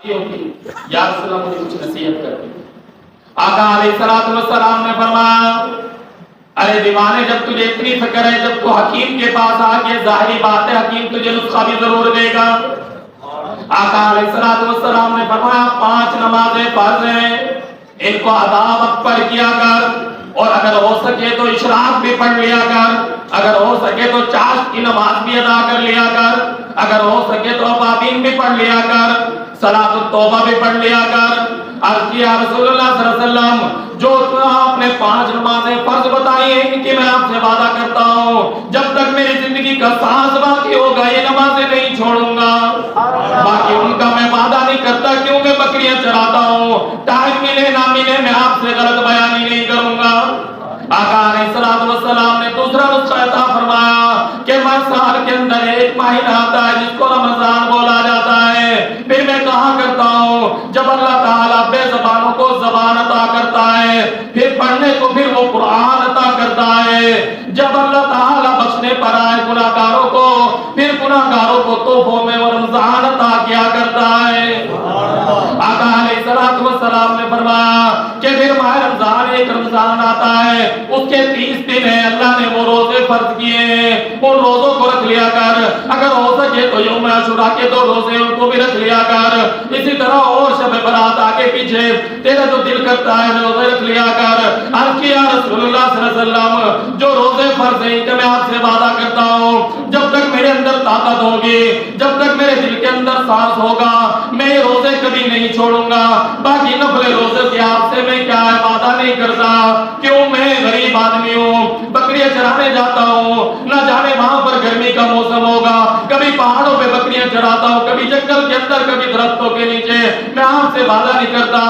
یا رسول اللہ مجھے کچھ نصیحت کر دیں۔ آقا علیہ السلام نے فرمایا ارے دیوانے جب تجھے اتنی فکر ہے، جب تو حکیم کے پاس آ کے ظاہری بات ہے حکیم تجھے نسخہ بھی ضرور دے گا۔ آقا علیہ السلام نے فرمایا 5 نمازیں فرض ہیں، ان کو ادا وقت پر کیا کر، اور اگر ہو سکے تو اشراق بھی پڑھ لیا کر، اگر ہو سکے تو چاشت کی نماز بھی ادا کر لیا کر، اگر ہو سکے تو ابابین بھی پڑھ لیا کر، صلاۃ التوبہ بھی پڑھ لیا کر۔ عرض کیا رسول اللہ صلی اللہ علیہ وسلم جو آپ نے 5 نمازیں فرض بتائی ہیں ان کی میں آپ سے وعدہ کرتا ہوں جب تک میری زندگی کا سانس باقی ہوگا یہ نمازیں نہیں چھوڑوں گا، باقی ان کا میں وعدہ نہیں کرتا، کیوں میں بکریاں چراتا ہوں، ٹائم ملے نہ ملے میں آپ سے غلط بیانی نہیں کروں گا۔ آقا علیہ السلام نے دوسرا نسخہ عطا فرمایا کہ میں سال کے اندر ایک مہینہ آتا ہے جس کو رمضان بولا جاتا ہے، پھر میں کہا کرتا ہوں جب اللہ تعالیٰ بے زبانوں کو زبان عطا کرتا ہے، پھر پڑھنے کو پھر وہ قرآن عطا کرتا ہے، جب اللہ تعالیٰ بخشنے پر آئے گناہگاروں کو پھر گناہگاروں کو تحفوں میں وہ رمضان عطا کیا کرتا ہے۔ آقا علیہ السلام نے فرمایا کہ پھر ماہ رمضان ایک رمضان آتا ہے، اس کے 30 دن ہیں، اللہ نے وہ روزے فرض کیے ہیں، ان روزوں کو رکھ لیا کر، اگر ہو سکے تو یوم عاشوراء کے 2 روزے ان کو بھی رکھ لیا کر، اسی طرح اور شب برات آگے پیچھے تیرا جو دل کرتا ہے روزے رکھ لیا کر۔ عرض کیا رسول اللہ صلی اللہ علیہ وسلم جو روزے فرض ہیں کہ میں آپ سے وعدہ کرتا ہوں جب تک میرے اندر طاقت ہوگی، جب تک میرے دل کے اندر سانس ہوگا میں یہ روزے کبھی نہیں چھوڑوں گا، باقی نفل روزے کے آپ سے میں کیا ہے وعدہ نہیں کرتا، کیوں میں غریب آدمی ہوں، بکریاں چرانے جاتا ہوں، نہ جانے وہاں پر گرمی کا موسم ہوگا، کبھی پہاڑوں پہ بکریاں چراتا ہوں، کبھی جنگل کے اندر، کبھی درختوں کے نیچے، میں آپ سے وعدہ نہیں کرتا۔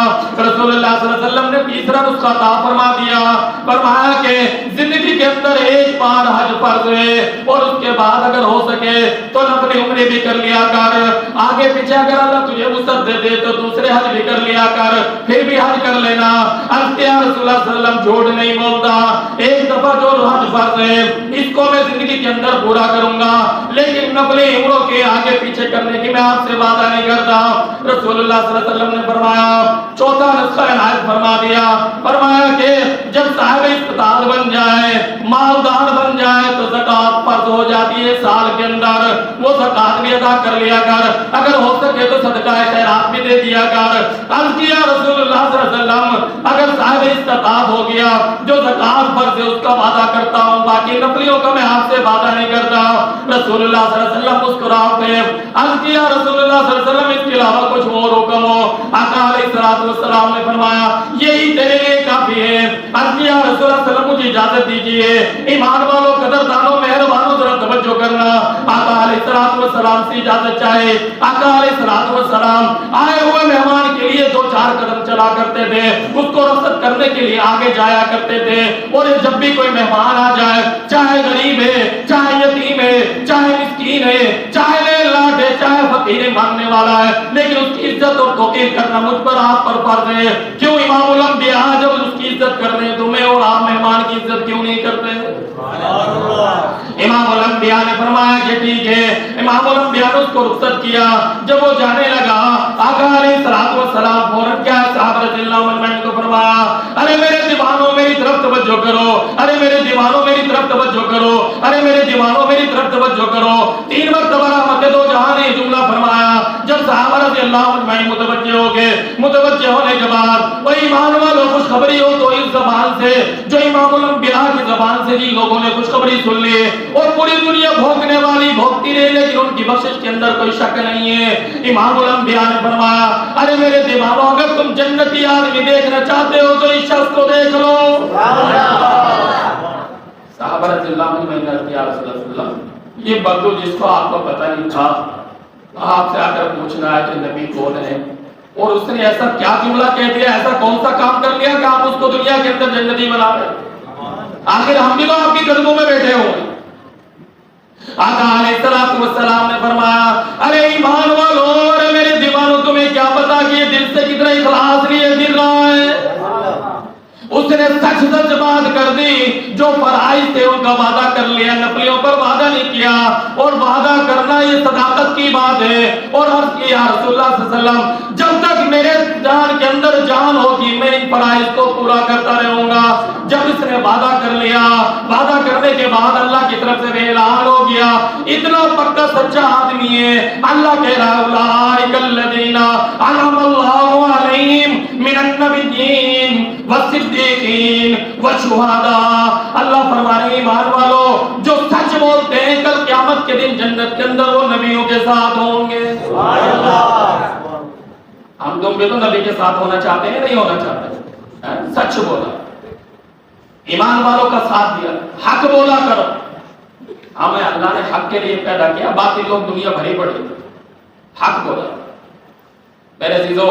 رسول اللہ صلی اللہ علیہ وسلم نے تیسرا نسخہ عطا فرما دیا، فرمایا کہ زندگی کے اندر ایک بار حج فرض ہے اور اس کے بعد اگر ہو سکے تو نفل عمرے بھی کر لیا کر، آگے پیچھے اگر اللہ تجھے وسعت دے دے تو دوسرے حج بھی کر لیا کر، پھر بھی حج کر لینا۔ عرض کیا رسول اللہ صلی اللہ علیہ وسلم جھوٹ نہیں بولتا، ایک دفعہ جو حج فرض ہے اس کو میں زندگی کے اندر پورا کروں گا، لیکن نفل عمروں کے آگے پیچھے کرنے کی میں آپ سے وعدہ نہیں کرتا۔ رسول اللہ صلی اللہ علیہ وسلم نے فرمایا چوتھا نسخہ عنایت فرما دیا، فرمایا کہ جب صاحب استطاعت بن جائے، مالدار بن جائے تو زکات فرض ہو جاتی ہے سال کے اندر، وہ زکات بھی ادا کر لیا کر، اگر ہو سکے تو صدقہ خیرات بھی دے دیا کر۔ عرض کیا رسول اللہ صلی اللہ علیہ وسلم اگر صاحب استطاعت ہو گیا جو زکات فرض ہے اس کا وعدہ کرتا ہوں، باقی نفلیوں کا میں آپ سے وعدہ نہیں کرتا۔ رسول اللہ صلی اللہ علیہ وسلم مسکرا پھر عرض کیا رسول اللہ صلی اللہ علیہ وسلم اس کے علاوہ کچھ اور حکم ہو؟ آقا علیہ السلام نے فرمایا یہی تیرے لیے کافی ہے۔ عرض کیا رسول اللہ صلی اللہ علیہ وسلم مجھے اجازت دیجیے، ایمان والوں قدردانوں مہربانوں ذرا توجہ کرنا، آقا علیہ السلام سے اجازت چاہے۔ آقا علیہ السلام آئے ہوئے مہمان کے لیے 2-4 قدم چلا کرتے تھے، اس کو رخصت کرنے کے لیے آگے جایا کرتے تھے، اور جب بھی کوئی مہمان آ جائے چاہے غریب ہے، چاہے یتیم ہے، چاہے مسکین ہے، چاہے لاٹ ہے، چاہے فقیر مانگنے والا ہے، لیکن اس کی عزت اور توقیر کرنا مجھ پر آپ پر فرض ہے۔ کیوں امام الانبیاء جب اس کی عزت کرتے ہیں تو میں اور آپ مہمان کی عزت کیوں نہیں کرتے؟ امام الانبیاء نے فرمایا کہ ٹھیک ہے، امام الانبیاء نے اس کو رخصت کیا۔ جب وہ جانے لگا آقا علیہ السلام فوراً کیا صحابہ رضی اللہ عنہ کو فرمایا ارے میرے دیوانوں میری طرف توجہ کرو، ارے میرے دیوانوں میری طرف توجہ کرو، ارے میرے دیوانوں میری طرف توجہ کرو۔ 3 مرتبہ رحمت دو جہاں نے جملہ فرمایا۔ جب صحابہ رضی اللہ عنہ متوجہ ہو گئے، متوجہ ہونے کے بعد وہ ایمان والوں خوشخبری ہو تو اس زبان سے جو امام الانبیاء کی زبان سے جن لوگوں نے خوشخبری سن لی اور پوری دنیا بھوکنے والی بھوکتی رہی لیکن ان کی بخشش کے اندر کوئی شک نہیں ہے۔ امام الانبیاء نے فرمایا ارے میرے دیوانوں اگر تم جنتی آدمی دیکھنا چاہتے ہو تو اس شخص کو دیکھ لو۔ صحابہ رضی اللہ عنہ نے کہا یا رسول اللہ یہ بدو جس کو آپ کو پتہ نہیں تھا آپ سے آ کر پوچھنا ہے کہ نبی کون ہے، اور اس نے ایسا کیا جملہ کہہ دیا، ایسا کون سا کام کر لیا کہ آپ اس کو دنیا کے اندر جنتی بنا رہے؟ آخر ہم بھی تو آپ کی قدموں میں بیٹھے ہوں۔ آقا علیہ السلام نے فرمایا ارے ایمان والو، ارے میرے دیوانوں تمہیں کیا پتا کہ یہ دل سے کتنا اخلاص لیے گر رہا ہے۔ اس نے سچ سچ بات کر دی، جو فرائض تھے ان کا وعدہ کر لیا، نفلیوں پر وعدہ نہیں کیا، اور وعدہ کرنا یہ صداقت کی بات ہے۔ اور عرض کی یا رسول اللہ صلی اللہ علیہ وسلم جب اگر جان ہوگی میں ان فرائض کو پورا کرتا رہوں گا. جب اس نے وعدہ کر لیا, وعدہ کرنے کے بعد اللہ کی طرف سے اعلان ہو گیا, اتنا پکا سچا آدمی ہے. اللہ کہہ رہا ہے اولئک الذین انعم اللہ علیہم من النبیین والصدیقین والشہداء. اللہ فرما رہے ہیں ایمان والو جو سچ بولتے ہیں کل قیامت کے دن جنت کے اندر وہ نبیوں کے ساتھ ہوں گے. سبحان اللہ. ہم تم بھی تو نبی کے ساتھ ہونا چاہتے ہیں, نہیں ہونا چاہتے؟ سچ بولا, ایمان والوں کا ساتھ دیا, حق بولا کرو. ہمیں اللہ نے حق کے لیے پیدا کیا, باقی لوگ دنیا بھری پڑی, حق بولا. میرے عزیزو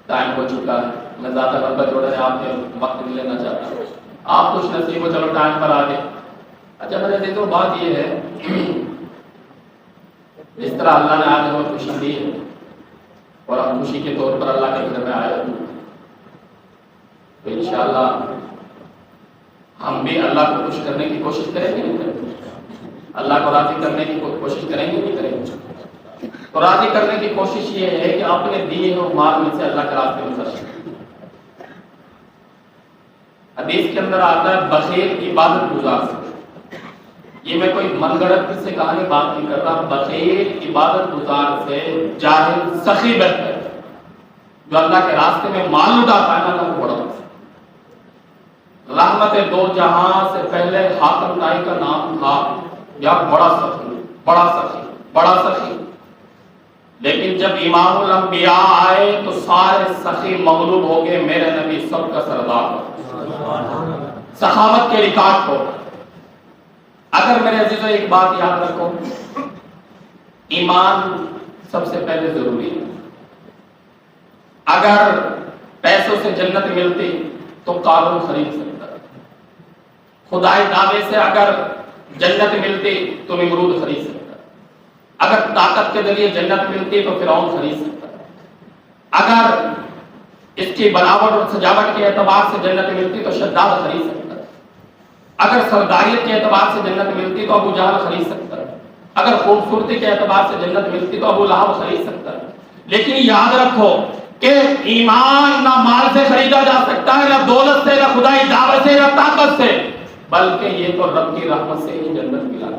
ٹائم ہو چکا ہے, میں زیادہ لمبا جوڑا ہے آپ کے وقت نہیں لینا چاہتا. آپ کچھ نصیب ہو, چلو ٹائم پر آ گئے. اچھا میرے عزیزو بات یہ ہے, اس طرح اللہ نے آج ہمیں خوشی دی ہے اور ہم خوشی کے طور پر اللہ کے گھر میں آئے ہیں, تو انشاءاللہ ہم بھی اللہ کو خوش کرنے کی کوشش کریں گے, نہیں کریں گے؟ اللہ کو راضی کرنے کی کوشش کریں گے, نہیں کریں گے؟ تو راضی کرنے کی کوشش یہ ہے کہ اپنے دیے ہوئے مال میں سے اللہ کے راستے میں خرچ کریں. حدیث کے اندر آتا ہے بخیل عبادت گزار سے. یہ میں کوئی من گڑت سے کہانی بات نہیں کر رہا, بخیل عبادت گزار سے جاہل سخی بہتر ہے. جو اللہ کے راستے میں مال لٹاتا ہے اللہ کو بڑا. رحمت دو جہاں سے پہلے حاتم طائی کا نام تھا یا بڑا سخی, بڑا سخی, بڑا سخی. لیکن جب امام الانبیاء آئے تو سارے سخی مغلوب ہو گئے, میرے نبی سب کا سردار ہو, سخاوت کے ریکارڈ ہو. اگر میرے عزیزو ایک بات یاد رکھو, ایمان سب سے پہلے ضروری ہے. اگر پیسوں سے جنت ملتی تو قارون خرید سکتا, خدائی دعوے سے اگر جنت ملتی تو نمرود خرید سکتا, اگر طاقت کے ذریعے جنت ملتی تو فرعون خرید سکتا, اگر اس کی بناوٹ اور سجاوٹ کے اعتبار سے جنت ملتی تو شداد خرید سکتا, اگر سرداریت کے اعتبار سے جنت ملتی تو ابو جہل خرید سکتا, اگر خوبصورتی کے اعتبار سے جنت ملتی تو ابو لہب خرید سکتا. لیکن یاد رکھو کہ ایمان نہ مال سے خریدا جا سکتا ہے, نہ دولت سے, نہ خدائی دعوت سے, نہ طاقت سے, بلکہ یہ تو رب کی رحمت سے ہی جنت ملا.